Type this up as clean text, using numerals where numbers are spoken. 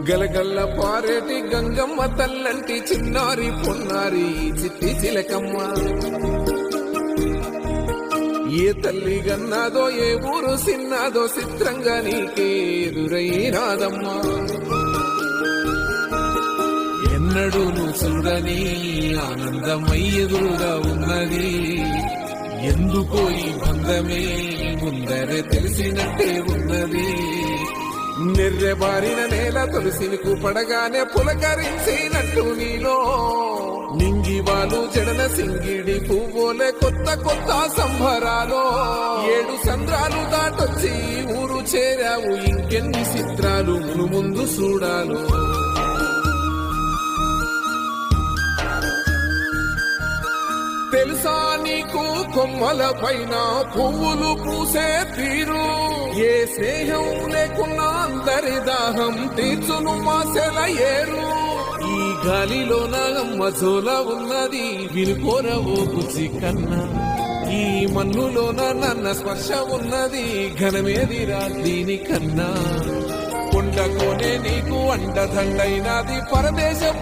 గలగల్ల పారేటి గంగమ్మ తల్లంటి చిన్నారి పొన్నారి చిట్టి చిలకమ్మ ఏ తల్లి గన్నాదో ఏ ఊరు సిన్నాదో చిత్రంగా నీకే ఎదురైనాదమ్మా ఎన్నడూ నువ్వు చూడని ఆనందమై ఎదురుగా ఉన్నది ఎందుకో ఈ బంధమే ముందరే తెలిసినట్టే ఉన్నది నిర్రెబారిన నేల తులసిని పడగానే పులకరించినట్టు నీలో నింగివాలు జడన సింగిడి పువ్వులే కొత్త కొత్త సంబరాలో 7 సంద్రాలు దాటొచ్చి ఊరు చేరావు ఇంకెన్ని చిత్రాలు ముందు చూడాలు తెలుసా నీకు కొమ్మల పైన పువ్వులు పూసే తీరు ఏ స్నేహం లేకున్నా అందరి దాహం తీర్చును మాసెల ఏరు ఈ గాలిలో నాగమ్మ జోల ఉన్నది వినుకోరవో బుజ్జి కన్నా ఈ మన్నులోన నన్న స్పర్శ ఉన్నది ఘనమేదిరా దీనికన్నా కొండకోనే నీకు అండదండైనది పరదేశం